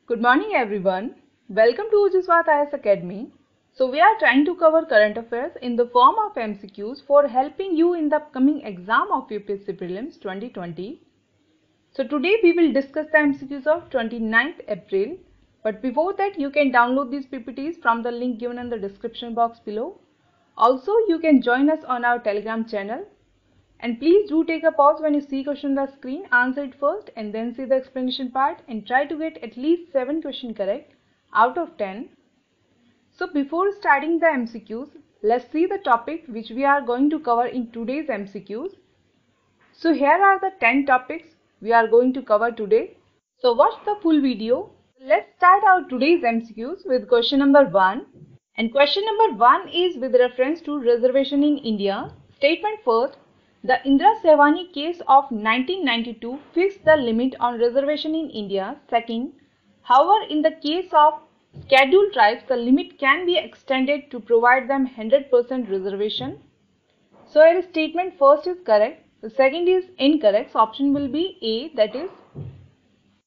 Good morning everyone. Welcome to Ujjwala IAS Academy. So we are trying to cover current affairs in the form of MCQs for helping you in the upcoming exam of UPSC Prelims 2020. So today we will discuss the MCQs of 29th April. But before that, you can download these PPTs from the link given in the description box below. Also, you can join us on our Telegram channel. And please do take a pause when you see question on the screen, answer it first and then see the explanation part and try to get at least 7 questions correct out of 10. So before starting the MCQs, let's see the topic which we are going to cover in today's MCQs. So here are the 10 topics we are going to cover today. So watch the full video. Let's start our today's MCQs with question number 1. And question number 1 is with reference to reservation in India. Statement first. The Indira Sehwani case of 1992 fixed the limit on reservation in India. Second, however, in the case of scheduled tribes, the limit can be extended to provide them 100% reservation. So here statement first is correct. The second is incorrect. So option will be A, that is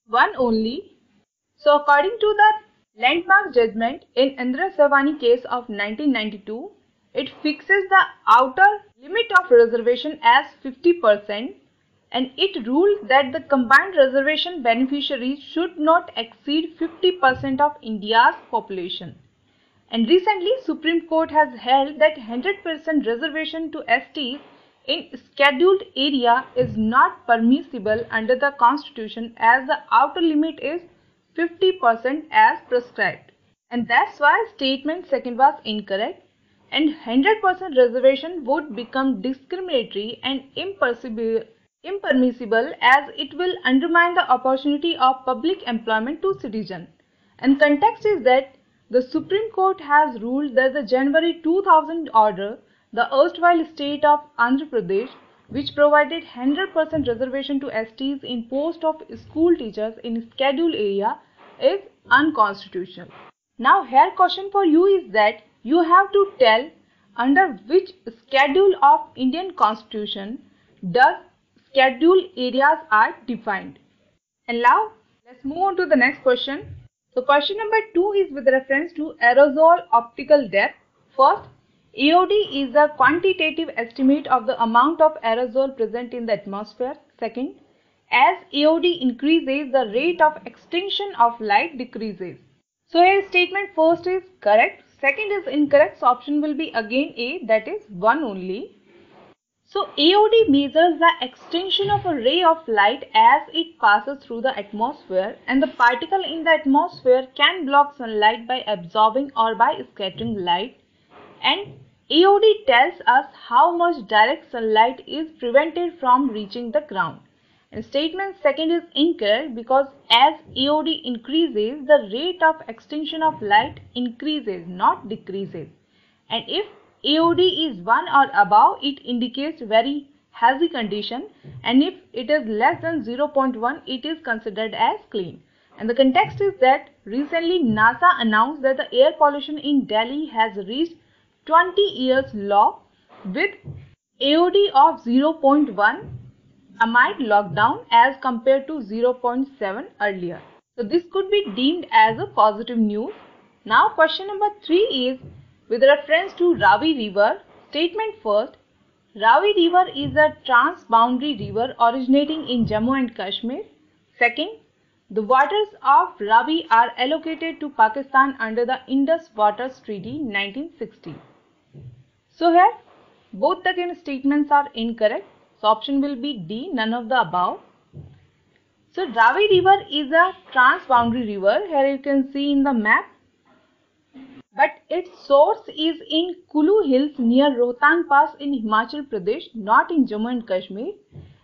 1 only. So according to the landmark judgment in Indira Sehwani case of 1992, it fixes the outer limit of reservation as 50% and it ruled that the combined reservation beneficiaries should not exceed 50% of India's population. And recently, Supreme Court has held that 100% reservation to STs in scheduled area is not permissible under the Constitution as the outer limit is 50% as prescribed. And that's why statement second was incorrect. And 100% reservation would become discriminatory and impermissible as it will undermine the opportunity of public employment to citizens. And context is that the Supreme Court has ruled that the January 2000 order, the erstwhile state of Andhra Pradesh, which provided 100% reservation to STs in post of school teachers in scheduled area, is unconstitutional. Now here question for you is that you have to tell under which schedule of Indian Constitution does scheduled areas are defined. And now let's move on to the next question. So question number 2 is with reference to aerosol optical depth. First, AOD is a quantitative estimate of the amount of aerosol present in the atmosphere. Second, as AOD increases, the rate of extinction of light decreases. So here statement first is correct, second is incorrect, so option will be again A, that is 1 only. So AOD measures the extinction of a ray of light as it passes through the atmosphere, and the particle in the atmosphere can block sunlight by absorbing or by scattering light, and AOD tells us how much direct sunlight is prevented from reaching the ground. And statement second is incorrect because as AOD increases, the rate of extinction of light increases, not decreases. And if AOD is 1 or above, it indicates very hazy condition, and if it is less than 0.1, it is considered as clean. And the context is that recently NASA announced that the air pollution in Delhi has reached 20 years low with AOD of 0.1 amid lockdown as compared to 0.7 earlier. So this could be deemed as a positive news. Now question number 3 is with reference to Ravi River. Statement first, Ravi River is a transboundary river originating in Jammu and Kashmir. Second, the waters of Ravi are allocated to Pakistan under the Indus Waters Treaty 1960. So here both the given statements are incorrect. So option will be D, none of the above. So Ravi River is a transboundary river. Here you can see in the map. But its source is in Kulu Hills near Rohtang Pass in Himachal Pradesh, not in Jammu and Kashmir.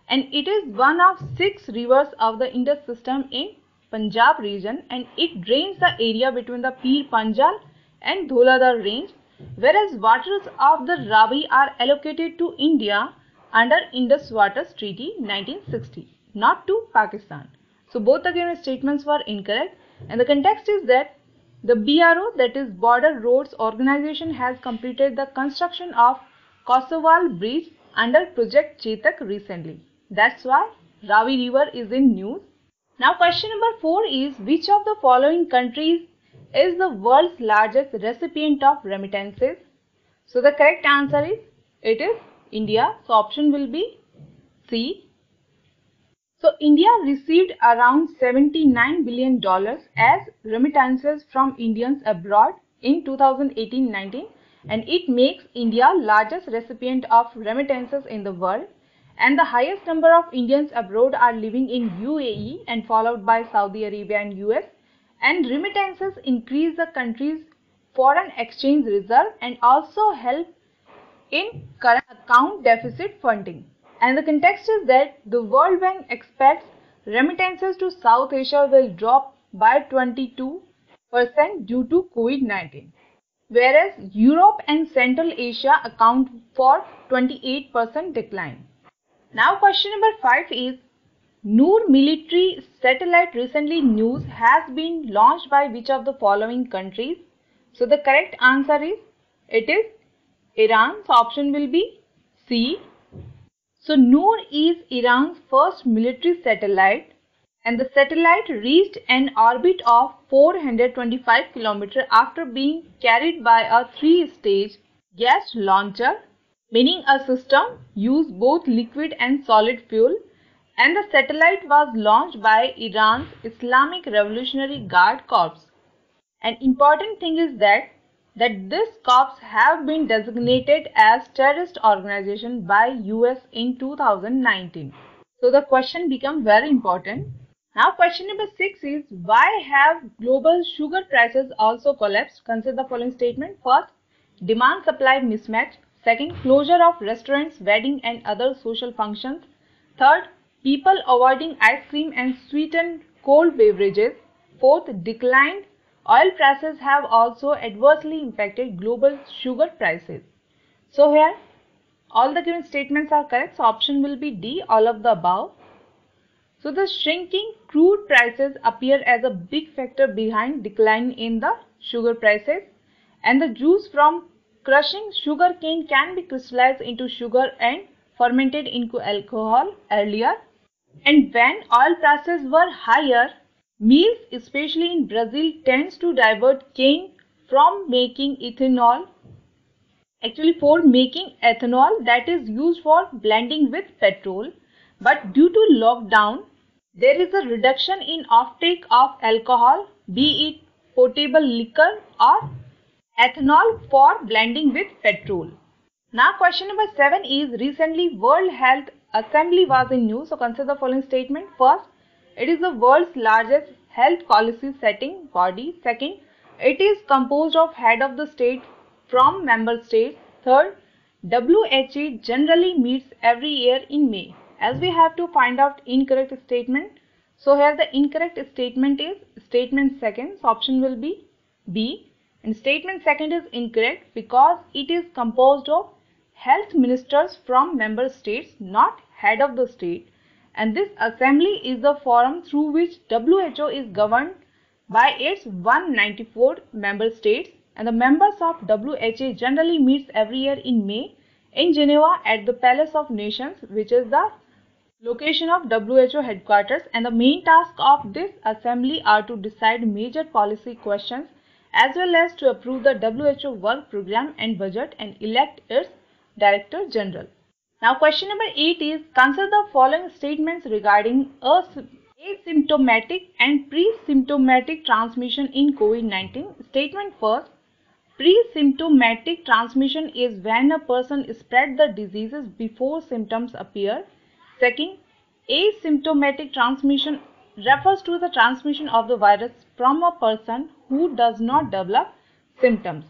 And it is one of 6 rivers of the Indus system in Punjab region, and it drains the area between the Pir Panjal and Dholadar range, whereas waters of the Ravi are allocated to India under Indus Waters Treaty 1960, not to Pakistan. So both the given statements were incorrect, and the context is that the BRO, that is Border Roads Organization, has completed the construction of Kosowal Bridge under Project Chetak recently. That's why Ravi River is in news. Now question number 4 is, which of the following countries is the world's largest recipient of remittances? So the correct answer is, it is India. So option will be C. So India received around $79 billion as remittances from Indians abroad in 2018-19, and it makes India largest recipient of remittances in the world, and the highest number of Indians abroad are living in UAE and followed by Saudi Arabia and US, and remittances increase the country's foreign exchange reserve and also help in current account deficit funding. And the context is that the World Bank expects remittances to South Asia will drop by 22% due to COVID-19, whereas Europe and Central Asia account for 28% decline. Now question number 5 is, Noor military satellite recently news has been launched by which of the following countries? So the correct answer is, it is Iran. So option will be C. So Noor is Iran's first military satellite, and the satellite reached an orbit of 425 km after being carried by a 3-stage gas launcher, meaning a system used both liquid and solid fuel, and the satellite was launched by Iran's Islamic Revolutionary Guard Corps. An important thing is that this corps have been designated as terrorist organization by US in 2019. So the question becomes very important. Now question number 6 is, why have global sugar prices also collapsed? Consider the following statement. First, demand supply mismatch. Second, closure of restaurants, wedding and other social functions. Third, people avoiding ice cream and sweetened cold beverages. Fourth, declined oil prices have also adversely impacted global sugar prices. So here all the given statements are correct. So option will be D, all of the above. So the shrinking crude prices appear as a big factor behind decline in the sugar prices, and the juice from crushing sugar cane can be crystallized into sugar and fermented into alcohol earlier. And when oil prices were higher, meals, especially in Brazil, tends to divert cane from making ethanol, for making ethanol that is used for blending with petrol. But due to lockdown, there is a reduction in offtake of alcohol, be it potable liquor or ethanol for blending with petrol. Now question number 7 is, recently World Health Assembly was in news. So consider the following statement. First, it is the world's largest health policy setting body. Second, it is composed of head of the state from member states. Third, WHO generally meets every year in May. As we have to find out incorrect statement, so here the incorrect statement is statement second. So option will be B, and statement second is incorrect because it is composed of health ministers from member states, not head of the state. And this assembly is the forum through which WHO is governed by its 194 member states, and the members of WHO generally meets every year in May in Geneva at the Palace of Nations, which is the location of WHO headquarters, and the main task of this assembly are to decide major policy questions as well as to approve the WHO work program and budget and elect its Director General. Now question number 8 is, consider the following statements regarding asymptomatic and pre-symptomatic transmission in COVID-19. Statement first, pre-symptomatic transmission is when a person spread the diseases before symptoms appear. Second, asymptomatic transmission refers to the transmission of the virus from a person who does not develop symptoms.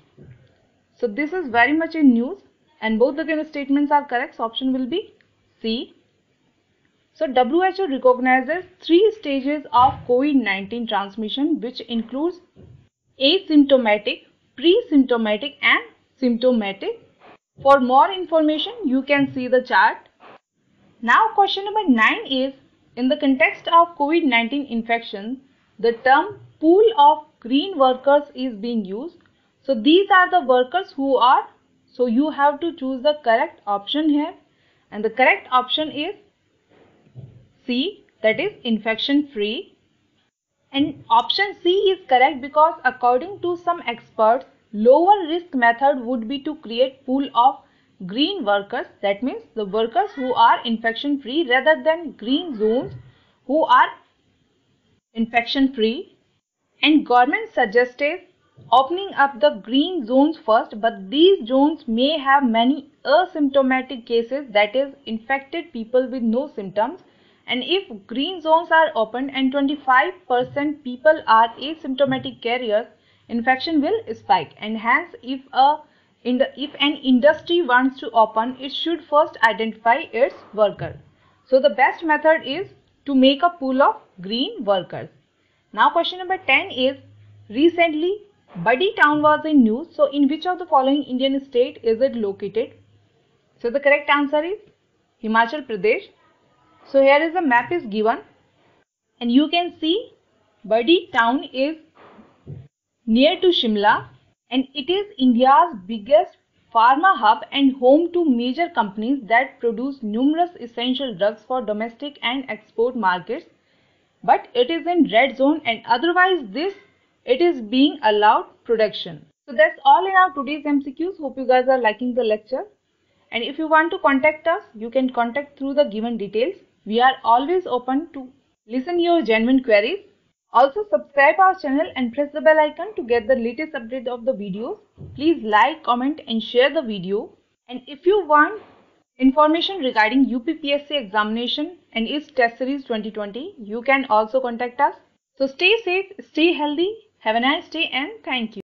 So this is very much in news, and both the given statements are correct. So option will be C. So WHO recognizes 3 stages of COVID-19 transmission, which includes asymptomatic, pre-symptomatic and symptomatic. For more information, you can see the chart. Now question number 9 is, in the context of COVID-19 infection, the term pool of green workers is being used. So these are the workers who are, so you have to choose the correct option here, and the correct option is C, that is infection free. And option C is correct because according to some experts, lower risk method would be to create pool of green workers. That means the workers who are infection free rather than green zones who are infection free. And government suggested opening up the green zones first, but these zones may have many asymptomatic cases, that is infected people with no symptoms. And if green zones are opened and 25% people are asymptomatic carriers, infection will spike. And hence if an industry wants to open, it should first identify its worker. So the best method is to make a pool of green workers. Now question number 10 is, recently Buddy Town was in news. So in which of the following Indian state is it located? So the correct answer is Himachal Pradesh. So here is the map is given and you can see Buddy Town is near to Shimla and it is India's biggest pharma hub and home to major companies that produce numerous essential drugs for domestic and export markets. But it is in red zone and otherwise it is being allowed production. So that's all in our today's MCQs. Hope you guys are liking the lecture. And if you want to contact us, you can contact through the given details. We are always open to listen your genuine queries. Also subscribe our channel and press the bell icon to get the latest update of the videos. Please like, comment and share the video. And if you want information regarding UPPSC examination and its test series 2020, you can also contact us. So stay safe, stay healthy, have a nice day and thank you.